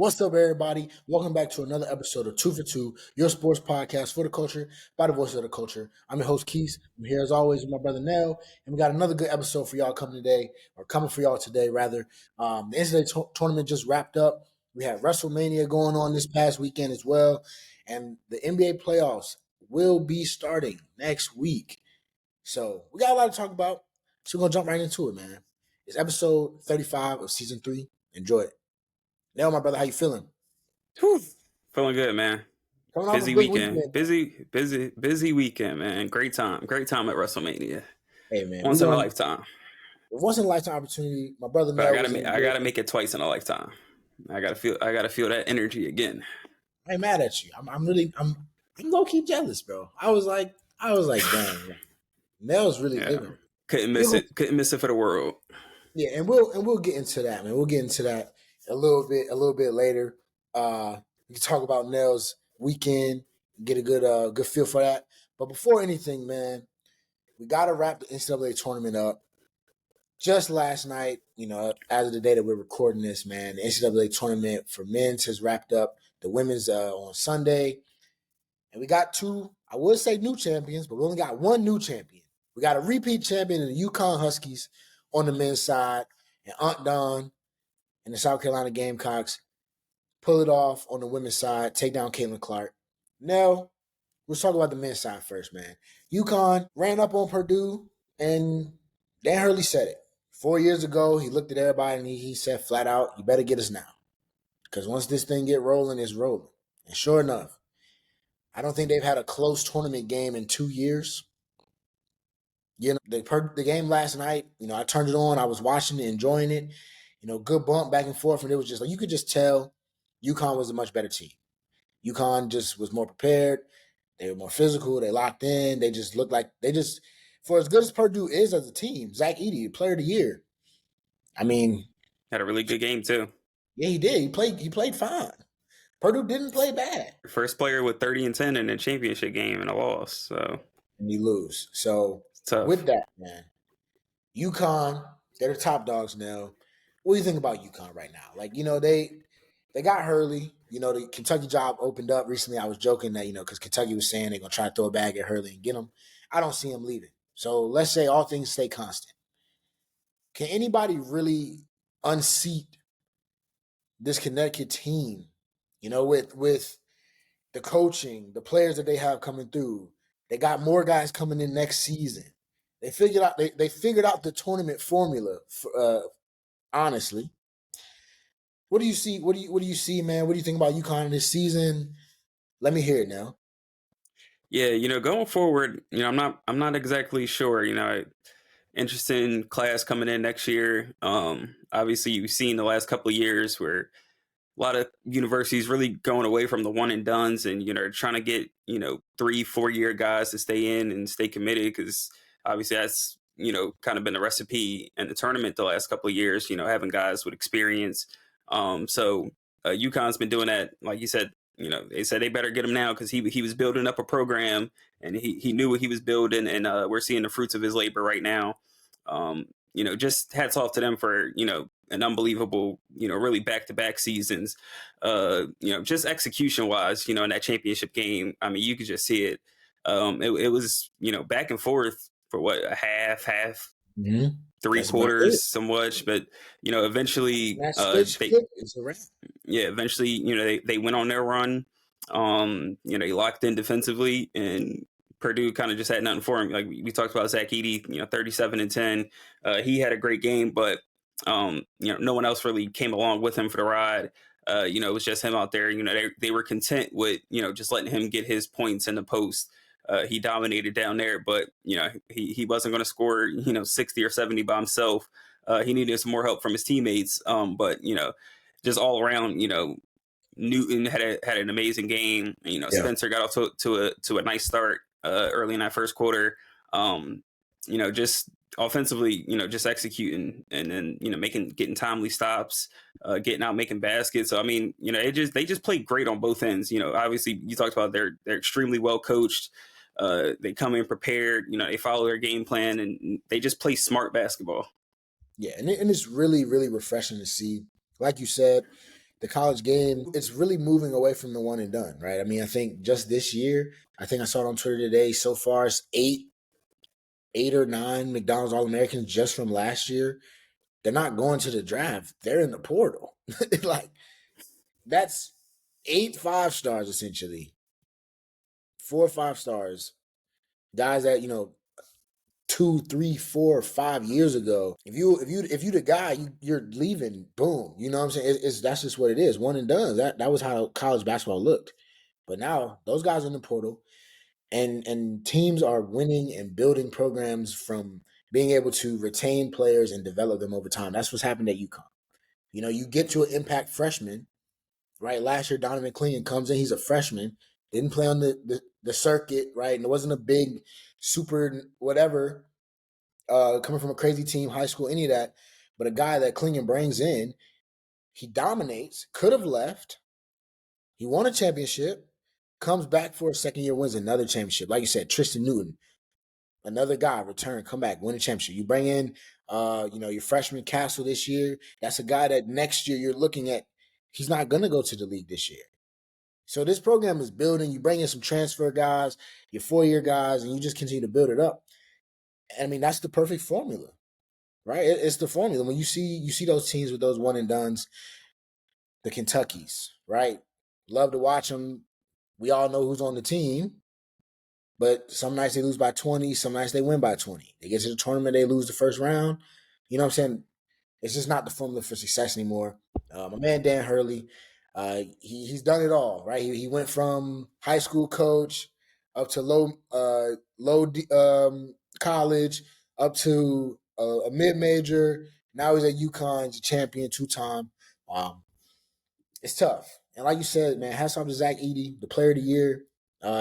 What's up, everybody? Welcome back to another episode of Two for Two, your sports podcast for the culture, by the voice of the culture. I'm your host, Quis. I'm here as always with my brother Nell, and we got another good episode for y'all coming for y'all today, rather. The NCAA tournament just wrapped up. We had WrestleMania going on this past weekend as well, and the NBA playoffs will be starting next week. So we got a lot to talk about. So we're gonna jump right into it, man. It's episode 35 of season 3. Enjoy it. Nell, my brother, how you feeling? Whew. Feeling good, man. Coming off Busy a big weekend. weekend. Busy weekend, man. Great time at WrestleMania. Hey, man, Once in a lifetime. once in a lifetime opportunity. My brother But Nell was in. I gotta make it twice in a lifetime. I gotta feel that energy again. I ain't mad at you. I'm low key jealous, bro. I was like, dang, Nell's really Yeah. living. Couldn't miss it for the world. Yeah, and we'll get into that, man. We'll get into that a little bit later. We can talk about Nell's weekend, get a good feel for that. But before anything, man, we gotta wrap the NCAA tournament up. Just last night, as of the day that we're recording this, man, the NCAA tournament for men's has wrapped up. The women's on Sunday. And we got two, I would say new champions, but we only got one new champion. We got a repeat champion in the UConn Huskies on the men's side, and Aunt Don and the South Carolina Gamecocks pull it off on the women's side, take down Caitlin Clark. Now, let's talk about the men's side first, man. UConn ran up on Purdue, and Dan Hurley said it. 4 years ago, he looked at everybody and he said flat out, you better get us now. Because once this thing get rolling, it's rolling. And sure enough, I don't think they've had a close tournament game in 2 years. The game last night, I turned it on. I was watching it, enjoying it. Good bump back and forth. And it was just like, you could just tell UConn was a much better team. UConn just was more prepared. They were more physical. They locked in. They just looked like for as good as Purdue is as a team, Zach Edey, player of the year. I mean, had a really good game too. Yeah, he did. He played fine. Purdue didn't play bad. First player with 30 and 10 in a championship game and a loss. So and you lose. So tough. With that, man, UConn, they're the top dogs now. What do you think about UConn right now? Like, they got Hurley. The Kentucky job opened up recently. I was joking that, because Kentucky was saying they're going to try to throw a bag at Hurley and get him. I don't see him leaving. So let's say all things stay constant. Can anybody really unseat this Connecticut team, with the coaching, the players that they have coming through? They got more guys coming in next season. They figured out the tournament formula. Honestly, what do you see? What do you see, man? What do you think about UConn this season? Let me hear it now. Yeah, going forward, I'm not exactly sure. Interesting class coming in next year. Obviously, you've seen the last couple of years where a lot of universities really going away from the one and dones and, trying to get, 3-4 year guys to stay in and stay committed, because obviously that's, kind of been the recipe in the tournament the last couple of years, having guys with experience. So UConn's been doing that. Like you said, they said they better get him now because he was building up a program and he knew what he was building, and we're seeing the fruits of his labor right now. Just hats off to them for, an unbelievable, really back-to-back seasons, just execution-wise, in that championship game. I mean, you could just see it. It was, back and forth for what, a half, mm-hmm. 3 quarters, somewhat, but eventually, eventually, they went on their run. They locked in defensively, and Purdue kind of just had nothing for him. Like we talked about Zach Edey, 37 and 10. He had a great game, but no one else really came along with him for the ride. It was just him out there. They were content with, just letting him get his points in the post. He dominated down there, but he wasn't going to score 60 or 70 by himself. He needed some more help from his teammates. But just all around, Newton had an amazing game. Spencer got off to a nice start early in that first quarter. Just offensively, just executing and then getting timely stops, getting out, making baskets. So I mean, they just played great on both ends. Obviously you talked about they're extremely well coached. They come in prepared. They follow their game plan and they just play smart basketball. Yeah, and it's really, really refreshing to see. Like you said, the college game, it's really moving away from the one and done, right? I mean, I think just this year, I think I saw it on Twitter today. So far, it's eight or nine McDonald's All Americans just from last year. They're not going to the draft; they're in the portal. Like that's 8 5 stars essentially, 4 or 5 stars, guys that 2, 3, 4, 5 years ago. If you the guy, you're leaving. Boom. You know what I'm saying? It's that's just what it is. One and done. That was how college basketball looked. But now those guys are in the portal, and teams are winning and building programs from being able to retain players and develop them over time. That's what's happened at UConn. You get to an impact freshman, right? Last year, Donovan McClean comes in. He's a freshman. Didn't play on the circuit, right? And it wasn't a big super whatever coming from a crazy team, high school, any of that. But a guy that Klingon brings in, he dominates, could have left. He won a championship, comes back for a second year, wins another championship. Like you said, Tristan Newton, another guy, return, come back, win a championship. You bring in, your freshman Castle this year. That's a guy that next year you're looking at. He's not going to go to the league this year. So this program is building. You bring in some transfer guys, your 4-year guys, and you just continue to build it up. I mean, that's the perfect formula, right? It's the formula. When you see those teams with those one and dones, the Kentuckys, right? Love to watch them. We all know who's on the team, but some nights they lose by 20. Some nights they win by 20. They get to the tournament, they lose the first round. You know what I'm saying? It's just not the formula for success anymore. My man Dan Hurley, he's done it all, right? He went from high school coach up to college, up to a mid major. Now he's at UConn, he's a champion 2 time. It's tough, and like you said, man, hats off to Zach Edey, the Player of the Year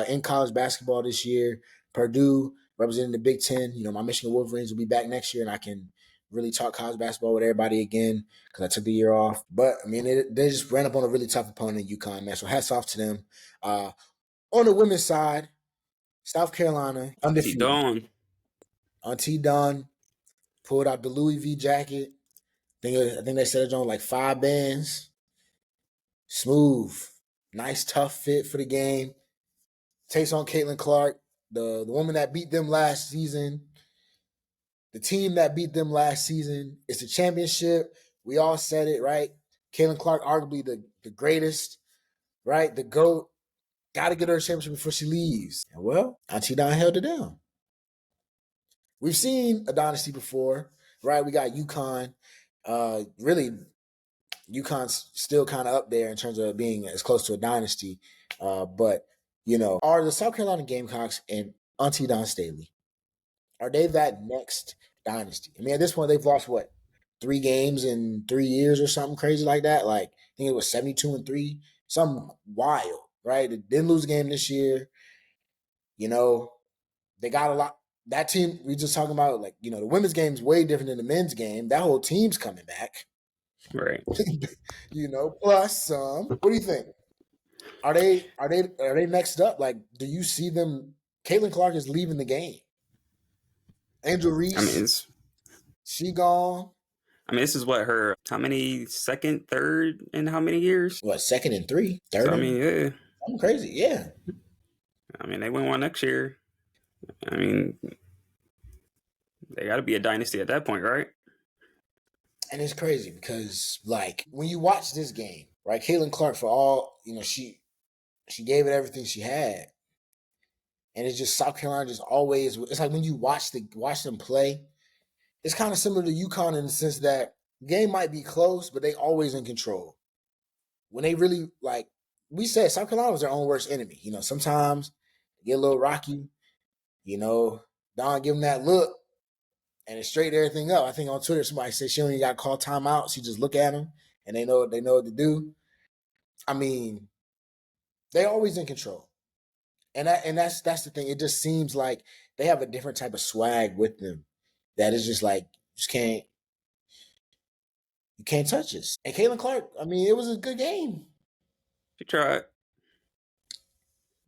in college basketball this year. Purdue representing the Big Ten. My Michigan Wolverines will be back next year, and I can really talk college basketball with everybody again because I took the year off. But I mean, they just ran up on a really tough opponent in UConn, man. So hats off to them. On the women's side, South Carolina Auntie undefeated. Dawn. Auntie Dawn pulled out the Louis V jacket. I think they set it on like 5 bands. Smooth, nice, tough fit for the game. Takes on Caitlin Clark, the woman that beat them last season. The team that beat them last season. It's a championship. We all said it, right? Caitlin Clark, arguably the greatest, right? The GOAT. Got to get her a championship before she leaves. And well, Auntie Don held it down. We've seen a dynasty before, right? We got UConn. Really, UConn's still kind of up there in terms of being as close to a dynasty. But, are the South Carolina Gamecocks and Auntie Don Staley, are they that next dynasty? I mean, at this point, they've lost, 3 games in 3 years or something crazy like that? Like, I think it was 72-3, something wild, right? They didn't lose a game this year. They got a lot. That team, we just talking about, the women's game is way different than the men's game. That whole team's coming back. Right. Plus some. What do you think? Are they next up? Like, do you see them? Caitlin Clark is leaving the game. Angel Reese, I mean, she gone. I mean, this is what her how many second, third in how many years? What, second and 3, third? So, I mean, yeah. I'm crazy. Yeah. I mean, they win one next year. I mean, they got to be a dynasty at that point, right? And it's crazy because, when you watch this game, right? Caitlin Clark, for all she gave it everything she had, and it's just South Carolina just always. It's like when you watch them play, it's kind of similar to UConn in the sense that the game might be close, but they always in control. When they really we said, South Carolina was their own worst enemy. Sometimes they get a little rocky. Don give them that look, and it straightened everything up. I think on Twitter somebody said she only got to call timeout. She just look at them, and they know what to do. I mean, they're always in control, and that's the thing. It just seems like they have a different type of swag with them that is just you can't touch us. And Caitlin Clark, I mean, it was a good game. She tried.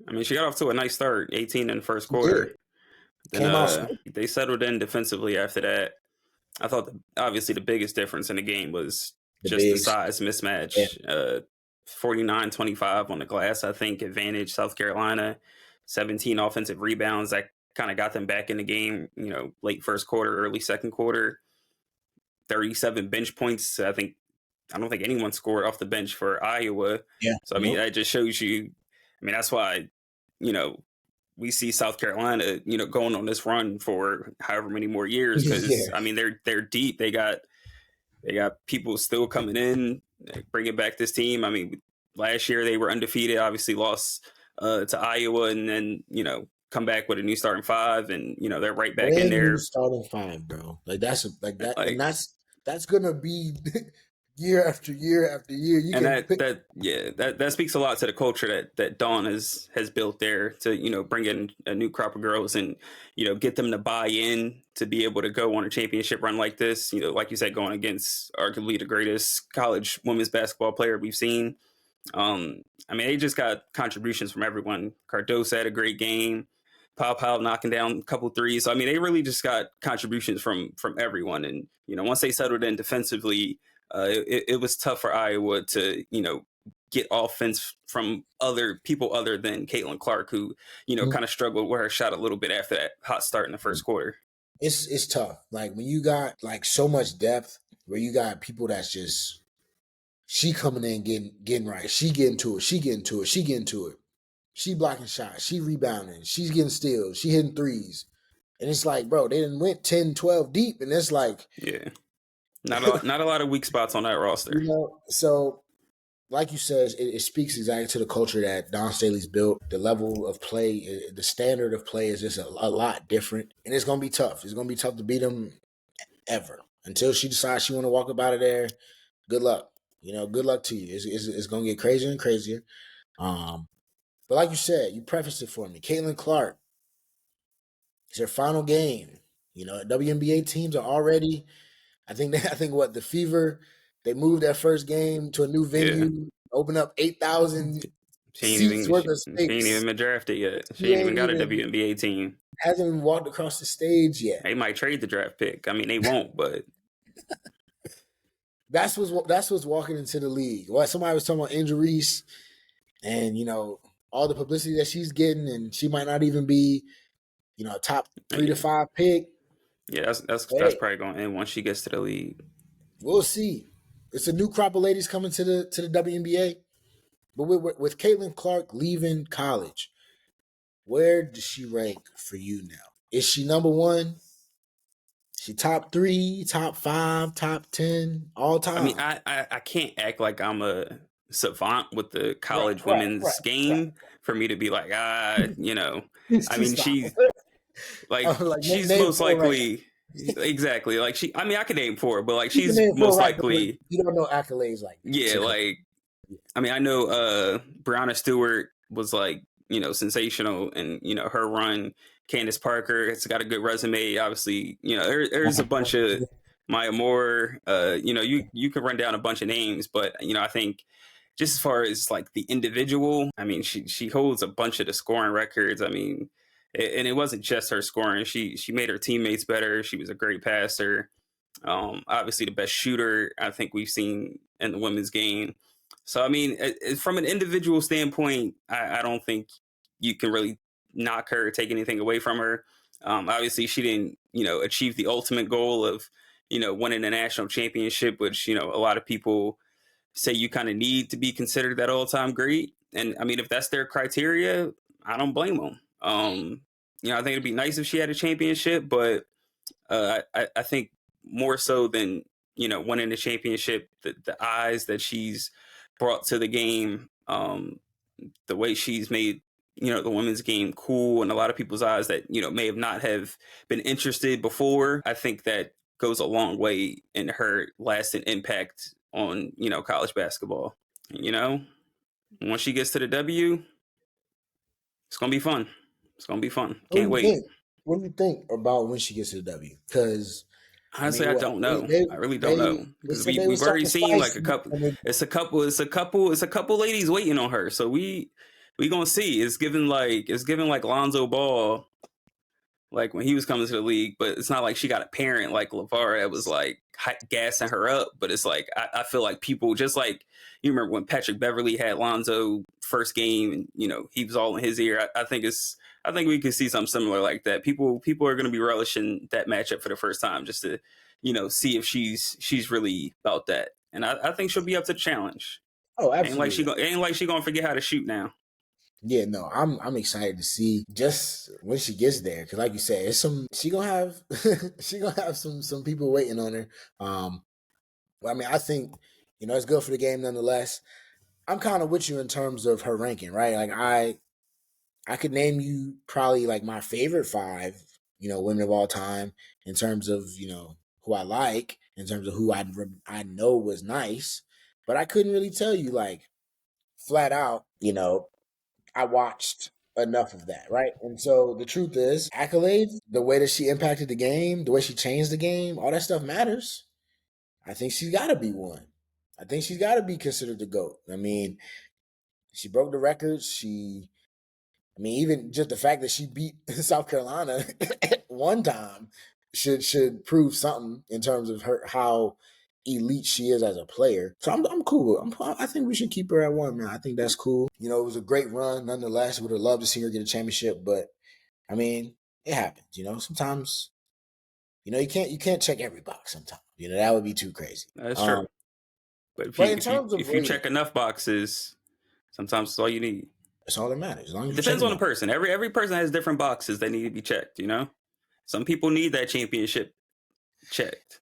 I mean, she got off to a nice start, 18 in the first quarter. Then they settled in defensively after that. I thought obviously the biggest difference in the game was the size mismatch. Yeah. 49-25 on the glass, I think, advantage South Carolina. 17 offensive rebounds that kind of got them back in the game, late first quarter, early second quarter. 37 bench points. I don't think anyone scored off the bench for Iowa. Yeah. So, I mean, that just shows you, that's why, we see South Carolina, going on this run for however many more years. Cause Yeah. I mean, they're deep. They got people still coming in, bringing back this team. I mean, last year they were undefeated, obviously lost to Iowa, and then, come back with a new starting five, and, they're right back in Brand new there. starting five, bro. Like that's like that, Like, and that's gonna be year after year after year. You and can pick. that speaks a lot to the culture that Dawn has built there to, bring in a new crop of girls and, get them to buy in to be able to go on a championship run like this. Like you said, going against arguably the greatest college women's basketball player we've seen. I mean, they just got contributions from everyone. Cardoso had a great game. Pau knocking down a couple threes. So, I mean, they really just got contributions from everyone. And, once they settled in defensively, it was tough for Iowa to, get offense from other people other than Caitlin Clark, who, kind of struggled with her shot a little bit after that hot start in the first quarter. It's tough. Like when you got like so much depth, where you got people that's just she coming in getting right. She getting to it. She getting to it. She getting to it. She blocking shots. She rebounding. She's getting steals. She hitting threes. And it's like, bro, they done went 10, 12 deep. And it's like, yeah, not a lot of weak spots on that roster. So like you said, it speaks exactly to the culture that Don Staley's built. The level of play, the standard of play is just a lot different. And it's going to be tough. It's going to be tough to beat them ever. Until she decides she want to walk up out of there, good luck. Good luck to you. It's going to get crazier and crazier. But like you said, you prefaced it for me. Caitlin Clark, it's her final game. WNBA teams are already. I think what the Fever. They moved their first game to a new venue, open up 8,000 seats worth of space. She ain't even been drafted yet. She ain't even got a WNBA team. Hasn't even walked across the stage yet. They might trade the draft pick. I mean, they won't, but that's what's walking into the league. Well, somebody was talking about injuries, and all the publicity that she's getting, and she might not even be, a top 3 to 5 pick. Yeah, that's probably going to end once she gets to the league. We'll see. It's a new crop of ladies coming to the WNBA. But with Caitlin Clark leaving college, where does she rank for you now? Is she number 1? Is she top 3, top 5, top 10, all time? I mean, I can't act like I'm a savant with the college women's game for me to be like, I mean, she's she's most likely. Exactly. Like I could name 4, but like she's most likely. You don't know accolades like that. Yeah, like I mean, I know Brianna Stewart was like, sensational, and her run. Candace Parker has got a good resume. Obviously, there's a bunch of Maya Moore. You can run down a bunch of names, but I think just as far as like the individual, I mean, she holds a bunch of the scoring records. I mean. And it wasn't just her scoring. She made her teammates better. She was a great passer. Obviously, the best shooter I think we've seen in the women's game. So, I mean, from an individual standpoint, I don't think you can really knock her or take anything away from her. Obviously, she didn't, achieve the ultimate goal of, winning a national championship, which, a lot of people say you kind of need to be considered that all-time great. And, I mean, if that's their criteria, I don't blame them. I think it'd be nice if she had a championship, but I think more so than winning the championship, the eyes that she's brought to the game, the way she's made the women's game cool in a lot of people's eyes that may have not have been interested before. I think that goes a long way in her lasting impact on college basketball. Once she gets to the W, it's gonna be fun. It's gonna be fun. Can't wait. What do you think about when she gets to the W? Because honestly, I don't know. I really don't know, because we've already seen like a couple. It's a couple ladies waiting on her. So we gonna see. It's given like Lonzo Ball like when he was coming to the league, but it's not like she got a parent like LeVar that was like gassing her up. But it's like I feel like people just like you remember when Patrick Beverly had Lonzo first game, and he was all in his ear. I think we could see something similar like that. People are going to be relishing that matchup for the first time just to see if she's really about that. And I think she'll be up to the challenge. Oh, absolutely. Ain't like she gonna forget how to shoot now. Yeah, no, I'm excited to see just when she gets there, because like you said, it's she gonna have she gonna have some people waiting on her. I mean, I think it's good for the game nonetheless. I'm kind of with you in terms of her ranking, right? Like I could name you probably like my favorite five, women of all time in terms of who I like, in terms of who I know was nice, but I couldn't really tell you like flat out, I watched enough of that, right? And so the truth is, accolades, the way that she impacted the game, the way she changed the game, all that stuff matters. I think she's got to be one. I think she's got to be considered the GOAT. I mean, she broke the records. Even just the fact that she beat South Carolina one time should prove something in terms of how elite she is as a player. So I'm cool. I think we should keep her at one, man. I think that's cool. It was a great run nonetheless. Would have loved to see her get a championship, but I mean, it happens. Sometimes you can't check every box. Sometimes that would be too crazy. That's true. But but in terms of if you check enough boxes, sometimes it's all you need. That's all that matters. As long as it depends on the person. Every person has different boxes that need to be checked. Some people need that championship checked.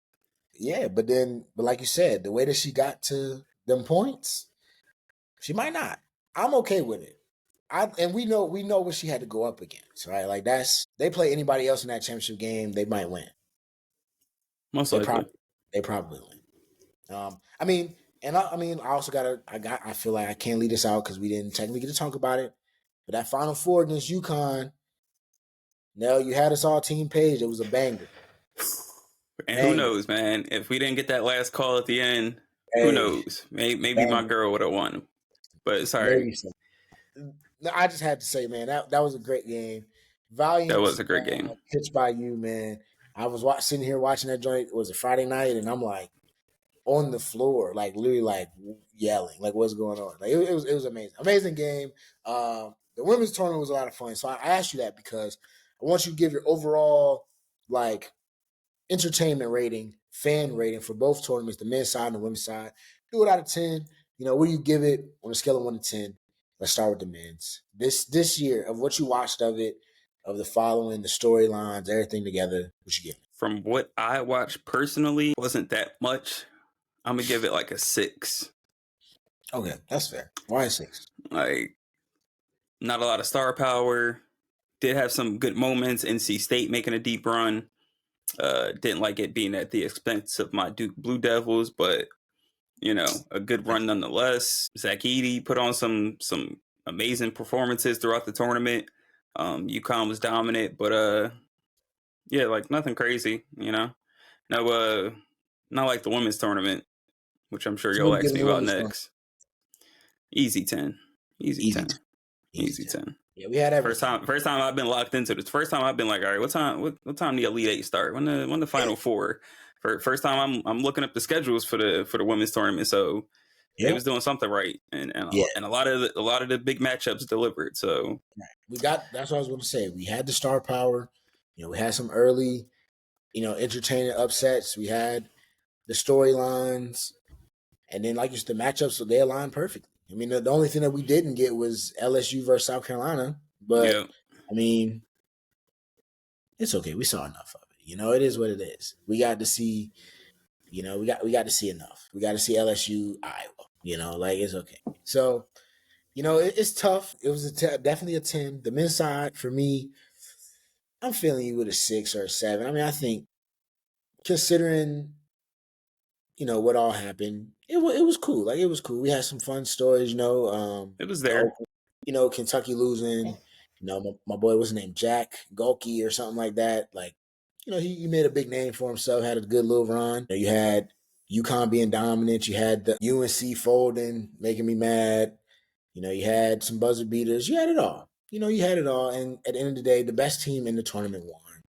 Yeah, but like you said, the way that she got to them points, she might not. I'm okay with it. And we know what she had to go up against, right? Like they play anybody else in that championship game, they might win. Most likely, they probably win. I also I feel like I can't leave this out because we didn't technically get to talk about it. But that Final Four against UConn, Nell, you had us all team page. It was a banger. And who knows, man? If we didn't get that last call at the end, who knows? Maybe my girl would have won. But sorry. I just had to say, man, that was a great game. Valiant. That was a great game. Pitched by you, man. I was sitting here watching that joint. It was a Friday night, and I'm like on the floor, like literally, like yelling, like what's going on? Like it was amazing game. The women's tournament was a lot of fun. So I asked you that because I want you to give your overall like entertainment rating, fan rating for both tournaments, the men's side and the women's side. Do it out of 10. What do you give it on a scale of 1 to 10? Let's start with the men's. This year, of what you watched of it, of the following, the storylines, everything together, what you give it? From what I watched personally, wasn't that much. I'm going to give it like a 6. Okay, that's fair. Why a 6? Like, not a lot of star power. Did have some good moments. NC State making a deep run. Didn't like it being at the expense of my Duke Blue Devils, but a good run nonetheless. Zach Edey put on some amazing performances throughout the tournament. UConn was dominant, but yeah, like nothing crazy, No, not like the women's tournament, which I'm sure you'll ask me about next. Easy 10. Easy 10. Easy 10. Yeah, we had everything. First time I've been locked into this. First time I've been like, all right, what time the Elite Eight start? When the Final Four? First time I'm looking up the schedules for the women's tournament. So it was doing something right, and a lot of the big matchups delivered. So that's what I was going to say. We had the star power. We had some early, entertaining upsets. We had the storylines, and then like you said, the matchups, so they aligned perfectly. I mean, the only thing that we didn't get was LSU versus South Carolina, but I mean, it's okay. We saw enough of it. It is what it is. We got to see, we got to see enough. We got to see LSU, Iowa. Like it's okay. So, it's tough. It was definitely a 10. The men's side for me, I'm feeling you with a 6 or a 7. I mean, I think considering what all happened, it was cool. Like it was cool. We had some fun stories. It was there. Kentucky losing. My boy was named Jack Golke or something like that. Like, he made a big name for himself. Had a good little run. You had UConn being dominant. You had the UNC folding, making me mad. You had some buzzer beaters. You had it all. You had it all. And at the end of the day, the best team in the tournament won.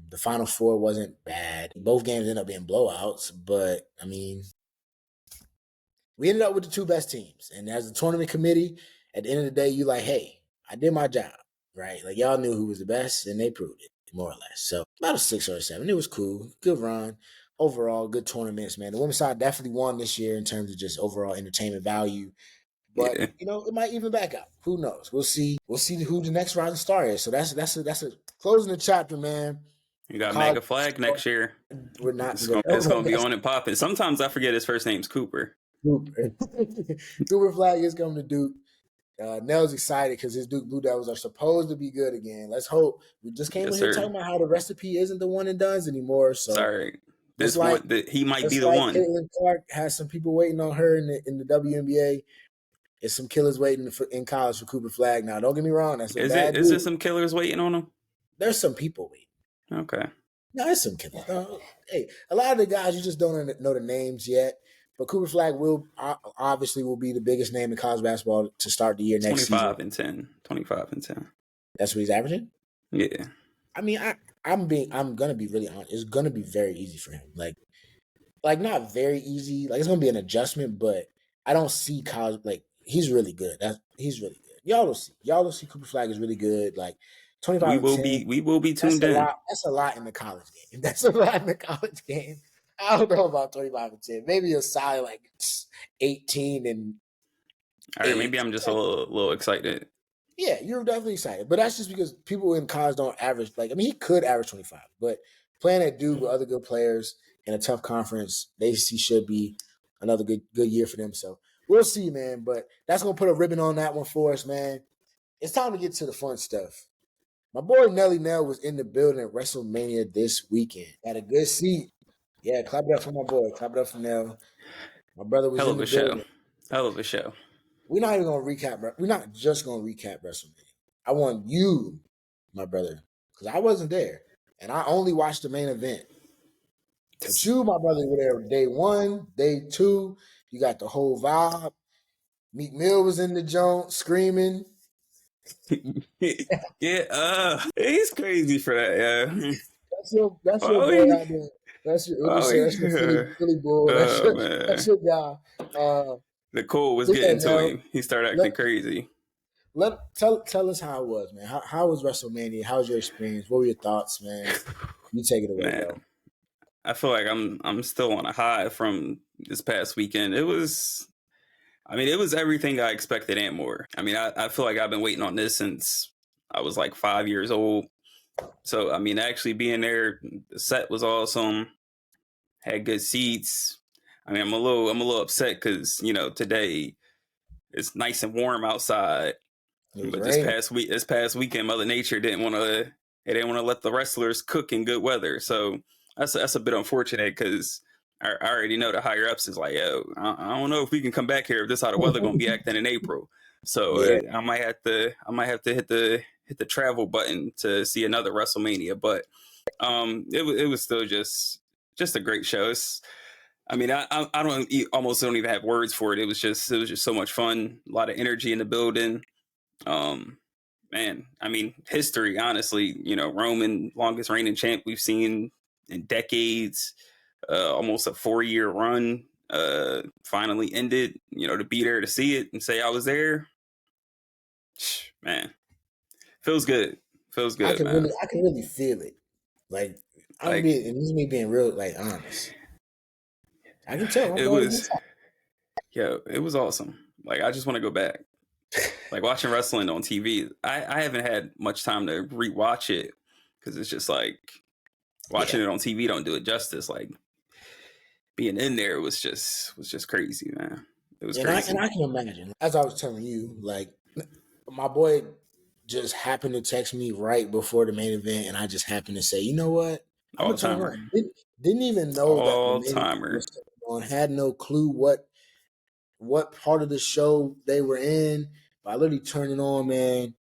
The Final Four wasn't bad. Both games ended up being blowouts, but I mean, we ended up with the two best teams. And as a tournament committee, at the end of the day, you like, hey, I did my job, right? Like y'all knew who was the best, and they proved it more or less. So about a 6 or a 7. It was cool, good run. Overall, good tournaments, man. The women's side definitely won this year in terms of just overall entertainment value. But Yeah, it might even back out. Who knows? We'll see. We'll see who the next rising star is. So that's a closing the chapter, man. you got College, Mega Flag next year. we're not. It's gonna be on and popping. Sometimes I forget his first name's Cooper. Cooper. Cooper Flag is coming to Duke. Nell's excited because his Duke Blue Devils are supposed to be good again. Let's hope. We just came Yes, in here sir. talking about how the recipe isn't the one and dones anymore. So Sorry, just this like one that he might be just the like one. Caitlin Clark has some people waiting on her in the WNBA. There's some killers waiting in college for Cooper Flag. Now, don't get me wrong. That's a bad Is there dude. some killers waiting on him? There's some people waiting. Okay. No, there's some killers. Hey, a lot of the guys you just don't know the names yet. But Cooper Flag will obviously be the biggest name in college basketball to start the year next 25 season. and 10. 25 and 10. That's what he's averaging. Yeah. I mean, I'm gonna be really honest. It's gonna be very easy for him. Like not very easy. Like it's gonna be an adjustment, but I don't see college. Like he's really good. He's really good. Y'all will see. Y'all will see. Cooper Flag is really good. Like 25 and 10. We will be That's tuned a in. lot. That's a lot in the college game. That's a lot in the college game. I don't know about 25 and 10. Maybe a solid like 18 and All right, 8. maybe I'm just a little excited. Yeah, you're definitely excited. But that's just because people in college don't average. Like, I mean, he could average 25, but playing at Duke with other good players in a tough conference, they should be another good year for them. So we'll see, man. But that's going to put a ribbon on that one for us, man. It's time to get to the fun stuff. My boy Nelly Nell was in the building at WrestleMania this weekend. Had a good seat. Yeah, clap it up for my boy. Clap it up for Nell. My brother was Hell in of the a show. building. Hell of a show. We're not even gonna recap. We're not just gonna recap WrestleMania. I want you, my brother, because I wasn't there, and I only watched the main event. But you, my brother, were there day 1, day 2. You got the whole vibe. Meek Mill was in the joint screaming. Yeah, he's crazy for that, yeah. That's your Oh, boy out there. That's your that's your yeah. Philly boy. Oh, That's man. your guy. Nicole was Yeah, getting to no. him. He started Let, acting crazy. tell us how it was, man. How was WrestleMania? How was your experience? What were your thoughts, man? You take it away, bro. Man, I feel like I'm still on a high from this past weekend. It was everything I expected and more. I mean, I feel like I've been waiting on this since I was like 5 years old. So, I mean, actually being there, the set was awesome. Had good seats. I mean, I'm a little upset because today it's nice and warm outside. It was But raining. this past weekend, Mother Nature didn't want to let the wrestlers cook in good weather. So that's a bit unfortunate because I already know the higher ups is like, yo, I don't know if we can come back here if this how the weather gonna be acting in April. So Yeah, I might have to hit the travel button to see another WrestleMania. But it was still just a great show. I mean, almost don't even have words for it. It was just so much fun. A lot of energy in the building. Um, Man, I mean, history, honestly, Roman, longest reigning champ we've seen in decades, almost a 4-year run, finally ended, to be there to see it and say I was there. Man, feels good. Feels good, man. I can really feel it. Like Like, and this is me being real, like honest. I can tell my it boy. was, it was awesome. Like, I just want to go back. Like watching wrestling on TV, I haven't had much time to rewatch it because it's just like watching Yeah, it on TV don't do it justice. Like being in there was just crazy, man. It was and crazy I can imagine. As I was telling you, like my boy just happened to text me right before the main event, and I just happened to say, you know what, I'm all gonna turn it timer, on. Didn't even know that the all main event timer. was coming on. Had no clue what part of the show they were in. But I literally turned it on, man,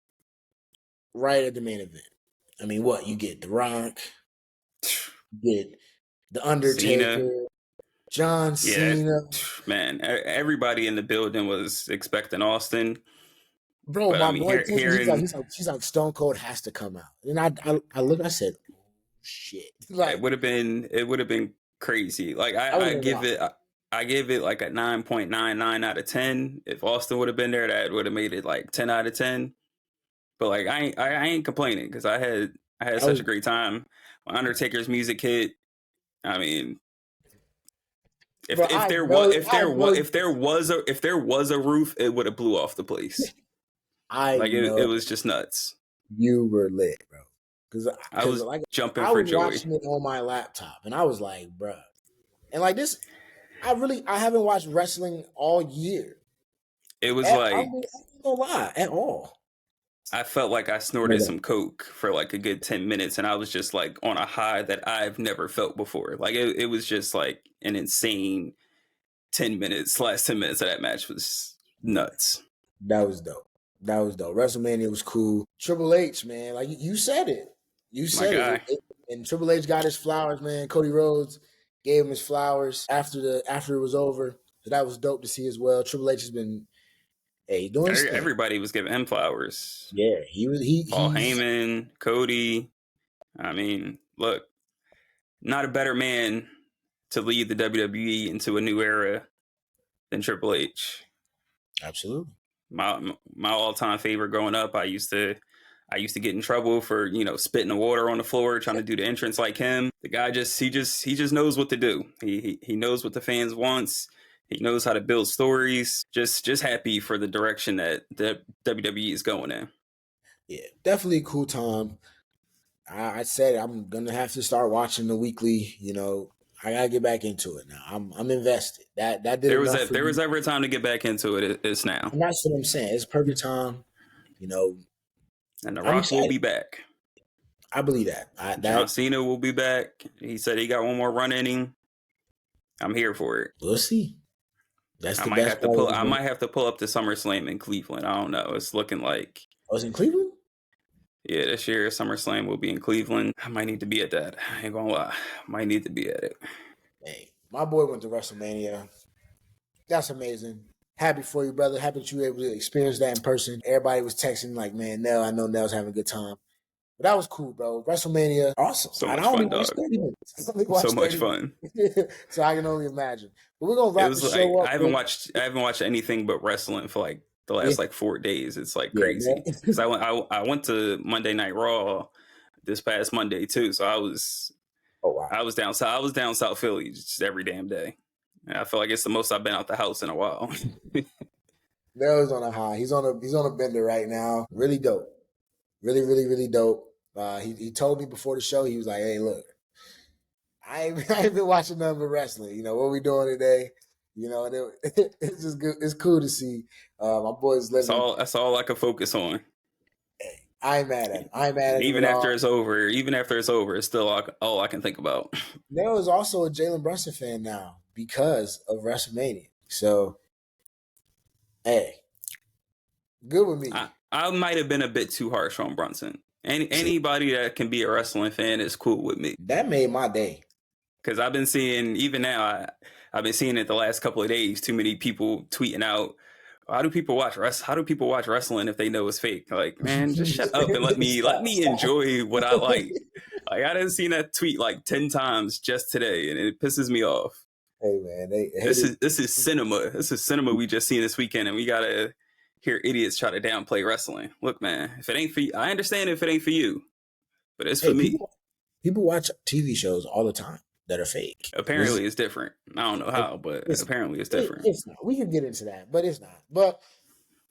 right at the main event. I mean, what you get? The Rock, you get the Cena, Undertaker, John yeah, Cena. man. Everybody in the building was expecting Austin, Bro, but I my mean, boy texted me. hearing She's like, Stone Cold has to come out. And I looked. I said, shit. It would have been crazy. Like I would I have been give wild. it I give it like a 9.99 out of 10. If Austin would have been there, that would have made it like 10 out of 10. But like I ain't complaining because I had I such was, a great time. When Undertaker's music hit, I mean, bro. if there was if there was a roof, it would have blew off the place. I Like know it was just nuts. you were lit, bro. I Because was like jumping I for was joy. watching it on my laptop, and I was like, bro, and like this, I haven't watched wrestling all year. It was I'm like not gonna lie at all. I felt like I snorted some coke for like a good 10 minutes and I was just like on a high that I've never felt before. Like it was just like an insane 10 minutes. Last 10 minutes of that match was nuts. That was dope. That was dope. WrestleMania was cool. Triple H, man, like you said it. You My said guy. and Triple H got his flowers, man. Cody Rhodes gave him his flowers after it was over. So that was dope to see as well. Triple H has been doing his thing. Everybody was giving him flowers. Yeah, he was Paul he's Heyman, Cody. I mean, look, not a better man to lead the WWE into a new era than Triple H. absolutely. My all time favorite growing up. I used to get in trouble for spitting the water on the floor, trying to do the entrance like him. The guy he just knows what to do. He knows what the fans wants. He knows how to build stories. Just happy for the direction that the WWE is going in. Yeah, definitely a cool time. I said I'm gonna have to start watching the weekly. I gotta get back into it now. I'm invested. That did enough for There was me. ever time to get back into it. It's now. And that's what I'm saying. It's perfect time. You know, And The I'm Rock will excited. be back. I believe that. John Cena will be back. He said he got one more run in him. I'm here for it. We'll see. That's I the might best have to part of pull. the I game. might have to pull up to SummerSlam in Cleveland. I don't know. It's looking like I was in Cleveland. yeah, this year SummerSlam will be in Cleveland. I might need to be at that. I ain't gonna lie. Might need to be at it. Hey, my boy went to WrestleMania. That's amazing. Happy for you, brother. Happy that you were able to experience that in person. Everybody was texting like, "Man, Nell, I know Nell's having a good time." But that was cool, bro. WrestleMania, awesome. So And I much only fun, watched dog. 30 minutes. I only So watched much 30 fun. minutes. So I can only imagine. But we're gonna It wrap the was like show up with I haven't watched anything but wrestling for like the yeah, last like 4 days. It's like yeah, man. crazy because I went to Monday Night Raw this past Monday too. So Oh wow. I was down south. I was down South Philly just every damn day. And I feel like it's the most I've been out the house in a while. Nell's on a high. He's on a bender right now. Really dope. Really, really, really dope. He told me before the show, he was like, "Hey, look, I ain't been watching nothing but wrestling. What we doing today? And it's just good. It's cool to see my boys living. That's all I could focus on. Hey, I ain't mad at him. I ain't mad And at him at all. even after it's over, it's still all I can think about. Nell is also a Jalen Brunson fan now because of WrestleMania. So, hey, good with me. I might have been a bit too harsh on Brunson. Anybody that can be a wrestling fan is cool with me. That made my day. Because I've been seeing, even now, I've been seeing it the last couple of days, too many people tweeting out, how do people watch wrestling if they know it's fake? Like, man, just shut up and let me Stop. enjoy what I like. Like, I didn't see that tweet like 10 times just today, and it pisses me off. Hey man, they This is cinema. This is cinema we just seen this weekend, and we gotta hear idiots try to downplay wrestling. Look, man, if it ain't for you, I understand if it ain't for you, but it's for me. People watch TV shows all the time that are fake. Apparently, it's different. I don't know how, but apparently, it's different. It's not. We can get into that, but it's not. But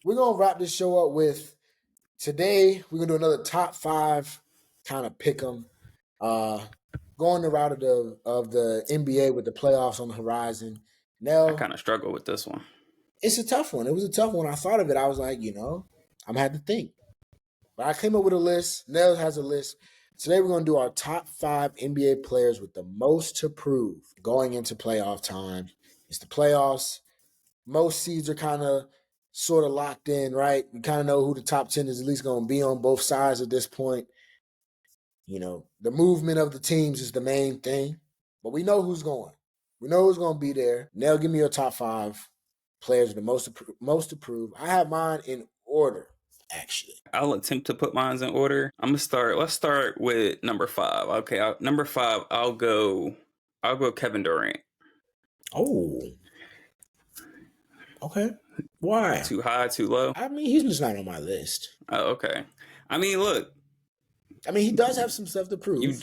we're gonna wrap this show up with today. We're gonna do another top 5 kind of pick 'em. Going the route of the NBA with the playoffs on the horizon. I Now, kind of struggle with this one. it's a tough one. It was a tough one. I thought of it. I was like, I'm gonna have to think. But I came up with a list. Nell has a list. Today we're gonna do our top 5 NBA players with the most to prove going into playoff time. It's the playoffs. Most seeds are kind of sort of locked in, right? We kind of know who the top 10 is at least going to be on both sides at this point. The movement of the teams is the main thing, but we know who's going. We know who's going to be there. Nell, give me your top 5 players with the most to prove. I have mine in order. actually. I'll attempt to put mine in order. Let's start with number 5. Okay, number 5. I'll go Kevin Durant. Oh, okay. Why? Too high, too low. I mean, he's just not on my list. Oh, okay. I mean, look, I mean, he does have some stuff to you prove.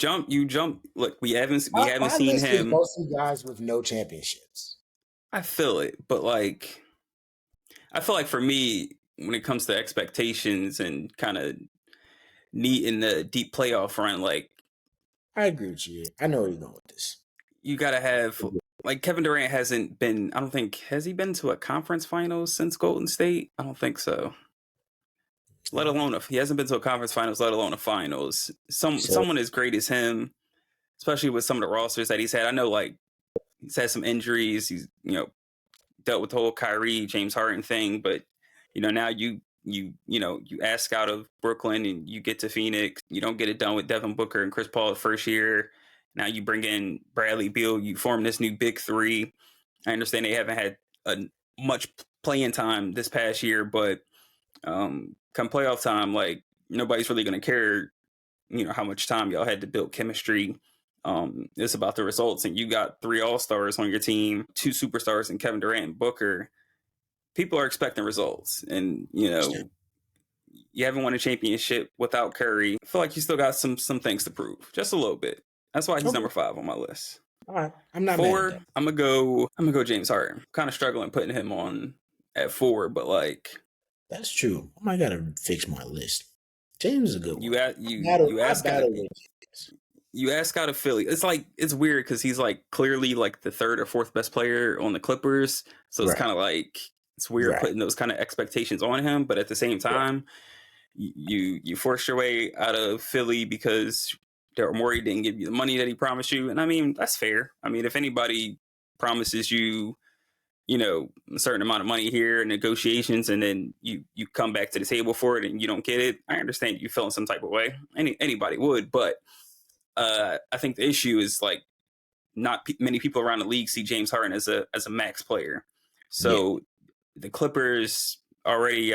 jump. Look, we haven't My seen list is him. mostly guys with no championships. I feel it, but like, I feel like for me, when it comes to expectations and kind of needing the deep playoff run, like I agree with you. I know where you're going with this. you gotta have like Kevin Durant hasn't been. I don't think has he been to a conference finals since Golden State. I don't think so. Let alone he hasn't been to a conference finals, let alone a finals. Someone as great as him, especially with some of the rosters that he's had. I know like he's had some injuries. He's dealt with the whole Kyrie James Harden thing, but now you ask out of Brooklyn and you get to Phoenix. You don't get it done with Devin Booker and Chris Paul the first year. Now you bring in Bradley Beal. You form this new big three. I understand they haven't had much playing time this past year, but come playoff time, like nobody's really going to care, how much time y'all had to build chemistry. It's about the results, and you got 3 all-stars on your team, 2 superstars in Kevin Durant and Booker. People are expecting results, and you haven't won a championship without Curry. I feel like you still got some things to prove, just a little bit. That's why he's number 5 on my list. All right, I'm not 4, mad at that. I'm gonna go James Harden. Kind of struggling putting him on at 4, but like that's true. I might gotta fix my list. James is a good one. You ask out of Philly. It's weird because he's like clearly like the 3rd or 4th best player on the Clippers. So it's kind of like it's weird putting those kind of expectations on him. But at the same time, you forced your way out of Philly because Daryl Morey didn't give you the money that he promised you. And I mean, that's fair. I mean, if anybody promises you, a certain amount of money here in negotiations, and then you come back to the table for it and you don't get it, I understand you feel in some type of way. Anybody would, but I think the issue is like not many people around the league see James Harden as a max player. So the Clippers already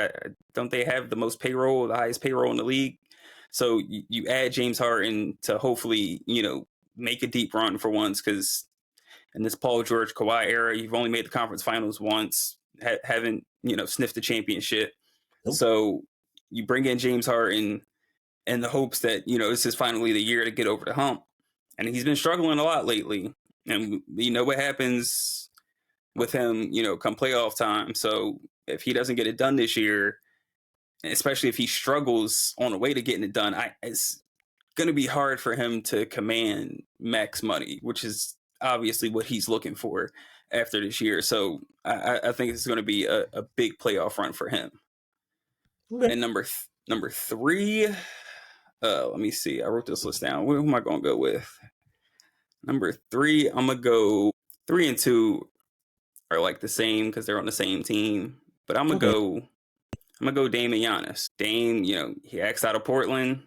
don't they have the most payroll, the highest payroll in the league? So you add James Harden to hopefully make a deep run for once, because in this Paul George Kawhi era, you've only made the conference finals once, haven't sniffed the championship. Nope. So you bring in James Harden in the hopes that this is finally the year to get over the hump, and he's been struggling a lot lately. And what happens with him, come playoff time. So if he doesn't get it done this year, especially if he struggles on the way to getting it done, it's going to be hard for him to command max money, which is obviously what he's looking for after this year. So I think it's going to be a big playoff run for him. Okay. And number 3, let me see. I wrote this list down. Who am I going to go with? Number 3, I'm going to go 3 and 2 are like the same because they're on the same team. But I'm going to go Dame and Giannis. Dame, he acts out of Portland.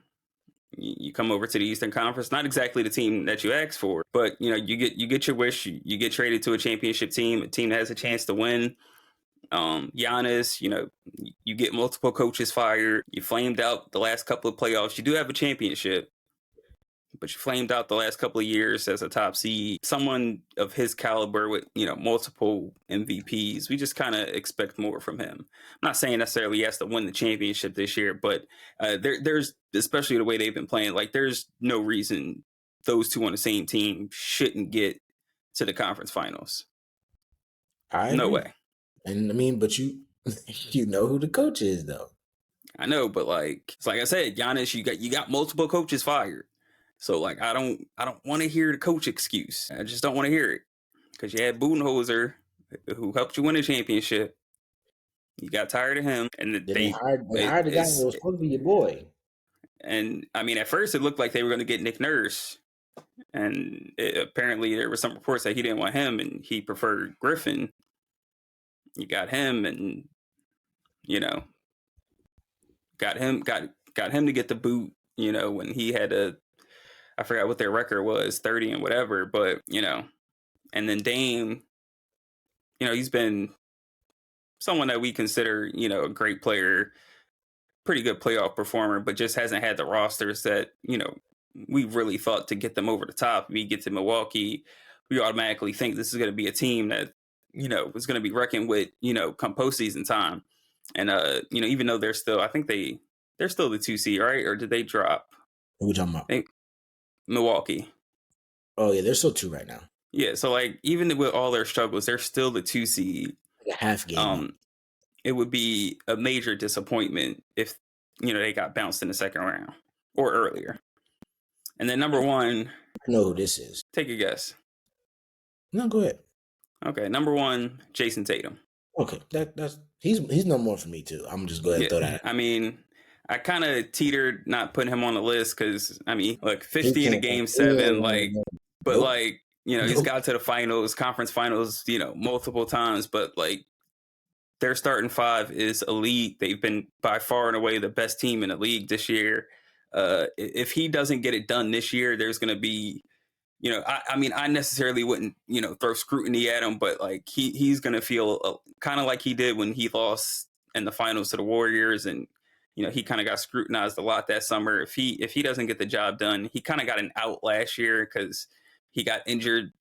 You come over to the Eastern Conference, not exactly the team that you asked for, but you get your wish. You get traded to a championship team, a team that has a chance to win. Giannis, you get multiple coaches fired. You flamed out the last couple of playoffs. You do have a championship, but you flamed out the last couple of years as a top seed. Someone of his caliber with multiple MVPs, we just kind of expect more from him. I'm not saying necessarily he has to win the championship this year, but there's, especially the way they've been playing, like there's no reason those two on the same team shouldn't get to the conference finals. No way. And I mean, but you know who the coach is, though. I know, but it's like I said, Giannis, you got multiple coaches fired. So like I don't want to hear the coach excuse. I just don't want to hear it, because you had Budenholzer, who helped you win a championship. You got tired of him, and they hired the guy that was supposed to be your boy. And I mean, at first it looked like they were going to get Nick Nurse, and apparently there were some reports that he didn't want him and he preferred Griffin. You got him, and got him to get the boot. When he had I forgot what their record was, 30 and whatever, but and then Dame, he's been someone that we consider, a great player pretty good playoff performer, but just hasn't had the rosters that, we really thought to get them over the top. We get to Milwaukee, we automatically think this is going to be a team that, is going to be reckoned with, come postseason time. And, even though I think they're still the 2 seed, right? Or did they drop? Who we talking about? Milwaukee. Oh, yeah, they're still 2 right now. Yeah, so like even with all their struggles, they're still the 2 seed. Like a half game. It would be a major disappointment if they got bounced in the second round or earlier. And then number 1, I know who this is. take a guess. No, go ahead. Okay, number 1, Jason Tatum. Okay, that's he's no more for me too. I'm just go ahead and throw that. I mean, I kind of teetered not putting him on the list because look, 50 in a game 7, but nope. He's got to the finals, conference finals, multiple times, but like their starting 5 is elite. They've been by far and away the best team in the league this year. If he doesn't get it done this year, there's going to be, I necessarily wouldn't, throw scrutiny at him, but like he's going to feel kind of like he did when he lost in the finals to the Warriors, and he kind of got scrutinized a lot that summer. If he doesn't get the job done, he kind of got an out last year because he got injured,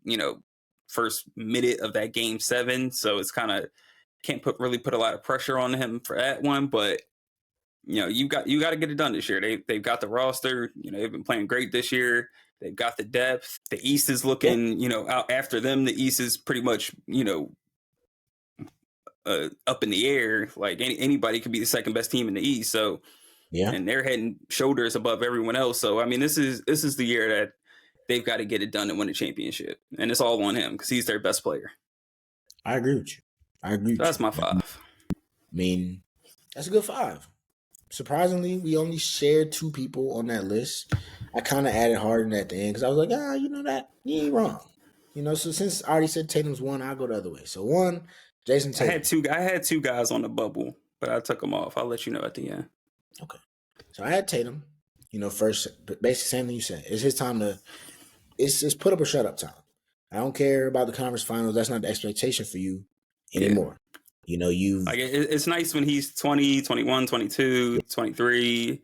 first minute of that game 7. So it's kind of can't really put a lot of pressure on him for that one, but you got to get it done this year. They've got the roster. They've been playing great this year. They've got the depth. The East is looking, out after them. The East is pretty much, up in the air. Like anybody could be the second best team in the East. So, and they're heading shoulders above everyone else. So, I mean, this is the year that they've got to get it done and win a championship, and it's all on him because he's their best player. I agree with you. So that's my 5. I mean, that's a good 5. Surprisingly, we only shared 2 people on that list. I kind of added Harden at the end because I was like, that you ain't wrong. So since I already said Tatum's 1, I'll go the other way. So 1, Jason Tatum. I had 2 guys on the bubble, but I took them off. I'll let you know at the end. Okay. So I had Tatum. First, basically same thing you said. It's his time to. It's put up or shut up time. I don't care about the conference finals. That's not the expectation for you anymore. You like it's nice when he's 20, 21, 22, 23.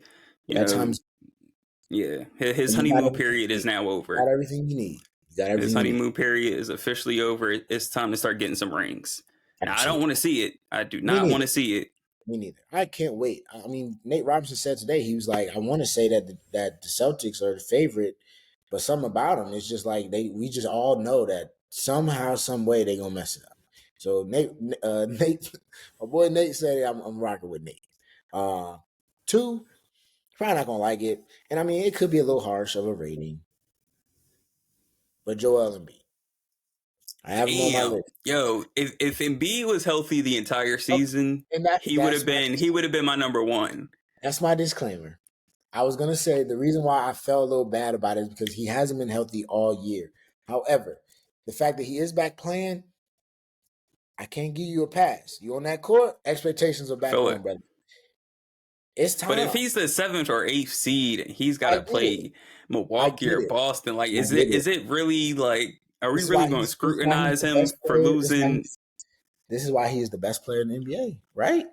His honeymoon period is now over. Got everything you need. His honeymoon period is officially over. It's time to start getting some rings. Now, I don't want to see it. I do not want to see it. Me neither. I can't wait. I mean, Nate Robinson said today, he was like, I want to say that the Celtics are the favorite, but something about them, it's just like we just all know that somehow, some way they're going to mess it up. So Nate, my boy Nate said I'm rocking with Nate. 2, probably not going to like it. And I mean, it could be a little harsh of a rating, but Joel Embiid. I have him on my list. Yo, if Embiid was healthy the entire season, he would have been my number 1. That's my disclaimer. I was gonna say the reason why I felt a little bad about it is because he hasn't been healthy all year. However, the fact that he is back playing, I can't give you a pass. You on that court, expectations are back on, brother. It's time. But if he's the 7th or 8th seed, he's got to play Milwaukee or Boston. Like, is it really like? Are we really going to scrutinize him for losing? This is why he is the best player in the NBA, right?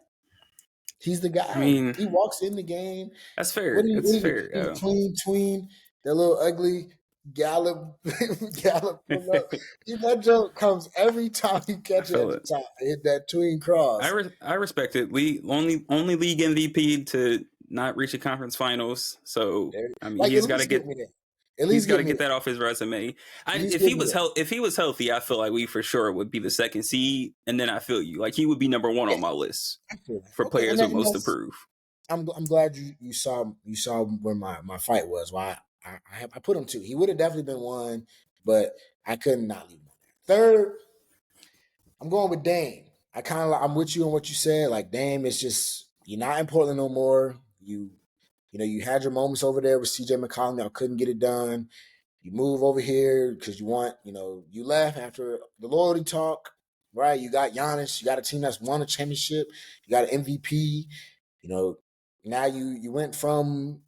He's the guy. I mean, he walks in the game. That's fair. That's fair. Tween, that little ugly gallop. That joke comes every time you catch it at the top. Hit that tween cross. I respect it. Only league MVP to not reach the conference finals. So I mean, he's got to get. He's got to get that off his resume. If he was healthy, I feel like we for sure would be the 2nd seed, and then I feel you like he would be number 1 on my list for players with most to prove. I'm glad you saw where my fight was. Why I put him 2. He would have definitely been 1, but I couldn't not leave him on there. 3rd, I'm going with Dame. I'm with you on what you said. Like Dame is just you're not in Portland no more. You had your moments over there with CJ McCollum. Y'all couldn't get it done. You move over here because you left after the loyalty talk, right? You got Giannis. You got a team that's won a championship. You got an MVP. Now you went from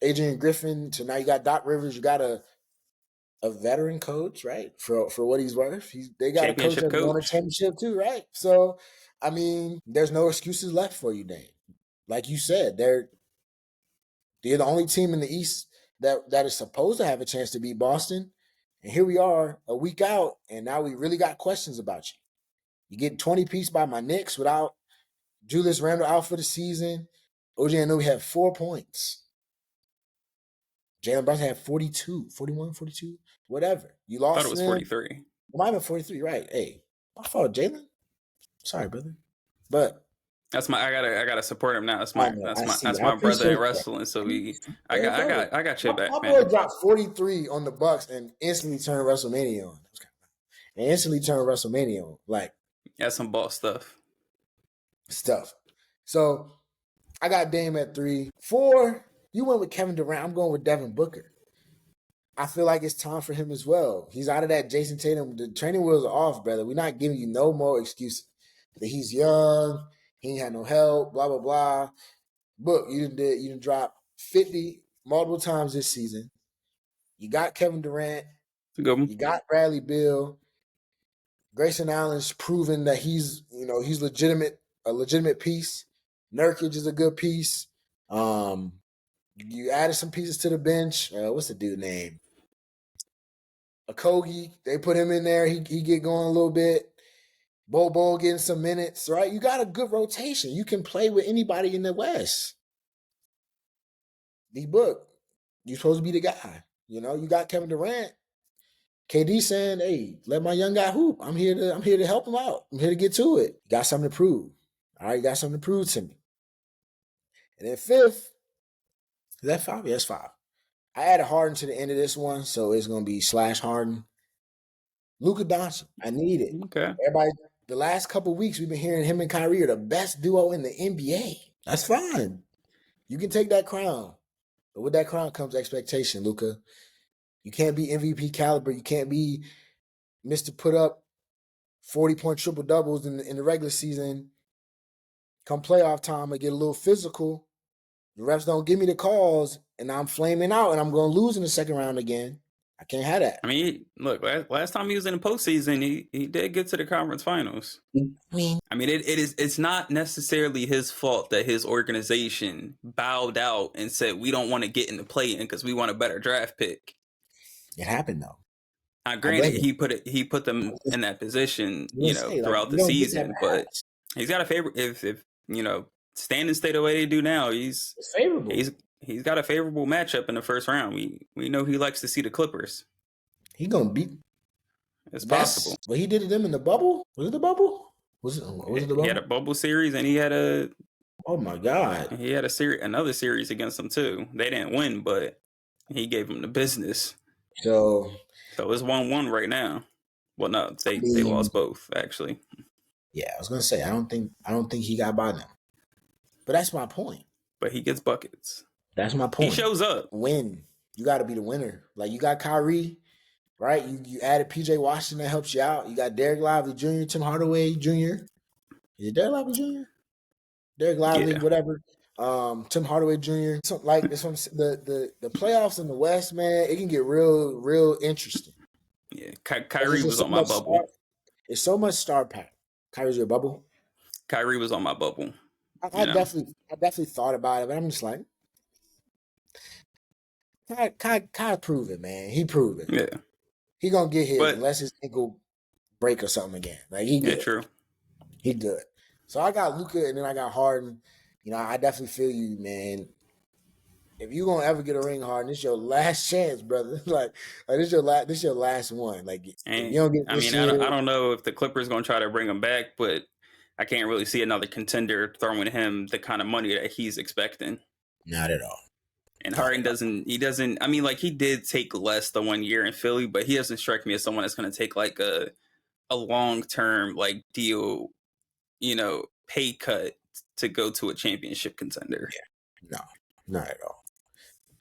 Adrian Griffin to now you got Doc Rivers. You got a veteran coach, right? For what he's worth. They got a coach that's won a championship too, right? So, I mean, there's no excuses left for you, Dane. like you said, they're the only team in the East that is supposed to have a chance to beat Boston. And here we are a week out, and now we really got questions about you. You get 20 piece by my Knicks without Julius Randle out for the season. OG Anunoby had 4 points. Jalen Brunson had 42, 41, 42, whatever. You I thought lost it to was them. 43. It might have been 43, right? Hey, my fault, Jalen. Sorry, brother. But That's my. I gotta support him now. That's I my. know, That's I my. see. That's I my brother in appreciate that. wrestling. So Hey, bro. I got your back, My man. boy dropped 43 on the Bucks and instantly turned WrestleMania on. And instantly turned WrestleMania on. Like, That's some boss stuff. stuff. So I got Dame at 3. 4, you went with Kevin Durant. I'm going with Devin Booker. I feel like it's time for him as well. He's out of that Jason Tatum. The training wheels are off, brother. We're not giving you no more excuses that he's young, he ain't had no help, blah, blah, blah. Book, you didn't drop 50 multiple times this season. You got Kevin Durant. Good one. You got Bradley Beal. Grayson Allen's proven that he's legitimate, a legitimate piece. Nurkic is a good piece. You added some pieces to the bench. What's the dude name? Okogie. They put him in there. He get going a little bit. Bobo getting some minutes, right? You got a good rotation. You can play with anybody in the West. D-Book, you're supposed to be the guy. You know, you got Kevin Durant. KD saying, "Hey, let my young guy hoop. I'm here to help him out. I'm here to get to it. You got something to prove. All right, you got something to prove to me." And then 5th, is that 5? Yeah, that's 5. I added Harden to the end of this one, so it's gonna be / Harden. Luka Doncic, I need it. Okay. Everybody, the last couple of weeks, we've been hearing him and Kyrie are the best duo in the NBA. That's fine. You can take that crown. But with that crown comes expectation, Luka. You can't be MVP caliber. You can't be Mr. Put up 40-point triple doubles in the regular season. Come playoff time, I get a little physical. The refs don't give me the calls, and I'm flaming out, and I'm going to lose in the second round again. I can't have that. I mean, look, last time he was in the postseason, he did get to the conference finals. I mean, it's not necessarily his fault that his organization bowed out and said we don't want to get in the play-in because we want a better draft pick. It happened though. Now, granted, he put them in that position, throughout the season, but he's got a favorite. If standing state the way they do now, it's favorable. He's got a favorable matchup in the first round. We know he likes to see the Clippers. He gonna beat. It's possible. Well, he did it them in the bubble. Was it the bubble? Was it the bubble? He had a bubble series, and he had a. Oh my God! He had another series against them too. They didn't win, but he gave them the business. So it's 1-1 right now. Well, no, they lost both actually. Yeah, I was gonna say I don't think he got by them, but that's my point. But he gets buckets. That's my point. He shows up. Win. You got to be the winner. Like you got Kyrie, right? You added PJ Washington that helps you out. You got Derek Lively Jr., Tim Hardaway Jr. Is it Derek Lively Jr.? Derek Lively, whatever. Tim Hardaway Jr. So, like this one, the playoffs in the West, man, it can get real interesting. Yeah, Kyrie was on my bubble. It's so much star pack. Kyrie's your bubble. Kyrie was on my bubble. I definitely thought about it, but I'm just like, Kai prove it, man. He proved it. Yeah, he gonna get his unless his ankle break or something again. Like he good. Yeah, true. He good. So I got Luka and then I got Harden. I definitely feel you, man. If you gonna ever get a ring, Harden, this your last chance, brother. like this your last one. Like and, you don't get. This I don't know if the Clippers gonna try to bring him back, but I can't really see another contender throwing him the kind of money that he's expecting. Not at all. And Harden doesn't. I mean, like he did take less the 1 year in Philly, but he doesn't strike me as someone that's going to take like a long-term like deal, pay cut to go to a championship contender. Yeah. No, not at all.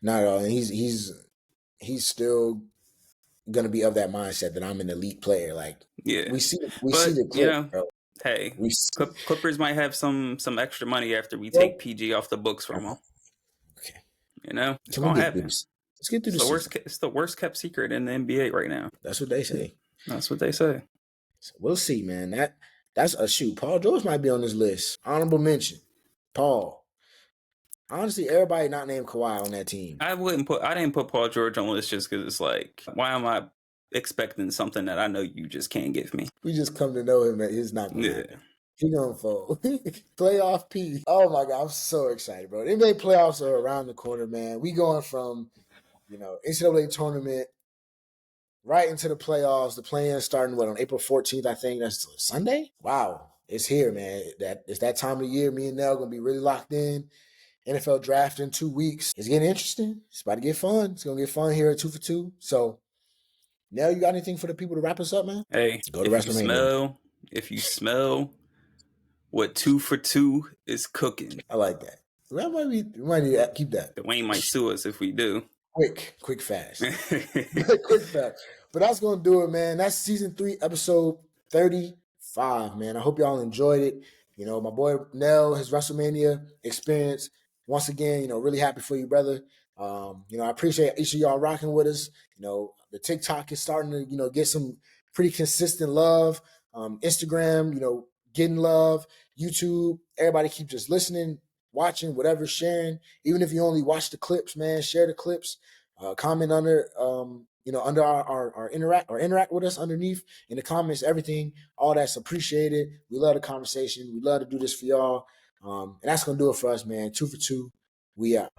Not at all. And he's still gonna be of that mindset that I'm an elite player. Like we see the clip, bro. Hey, Clippers might have some extra money after we take PG off the books from them. Okay. It's gonna happen. Let's get through this. It's the worst kept secret in the NBA right now. That's what they say. So we'll see, man. That's a shoot. Paul George might be on this list. Honorable mention. Paul. Honestly, everybody not named Kawhi on that team. I didn't put Paul George on the list just because it's like, why am I expecting something that I know you just can't give me? We just come to know him that it's not gonna Yeah. happen. He gonna fold. Playoff P. Oh my god, I'm so excited, bro. NBA playoffs are around the corner, man. We going from, NCAA tournament right into the playoffs. The play-in starting on April 14th, I think. That's Sunday? Wow. It's here, man. It's that time of the year. Me and Nell gonna be really locked in. NFL draft in 2 weeks. It's getting interesting. It's about to get fun. It's gonna get fun here at 2 for 2. So Nell, you got anything for the people to wrap us up, man? Hey, Go to WrestleMania. if you smell what 2 for 2 is cooking, I like that. We might need to keep that. Dwayne might sue us if we do. Quick, fast. Quick fast. But that's gonna do it, man. That's season 3, episode 35, man. I hope y'all enjoyed it. My boy Nell, his WrestleMania experience. Once again, really happy for you, brother. I appreciate each of y'all rocking with us. The TikTok is starting to, get some pretty consistent love. Instagram, getting love. YouTube, everybody keep just listening, watching, whatever, sharing. Even if you only watch the clips, man, share the clips. Comment under, under our interact with us underneath in the comments. Everything, all that's appreciated. We love the conversation. We love to do this for y'all. And that's gonna do it for us, man. 2 for 2. We out.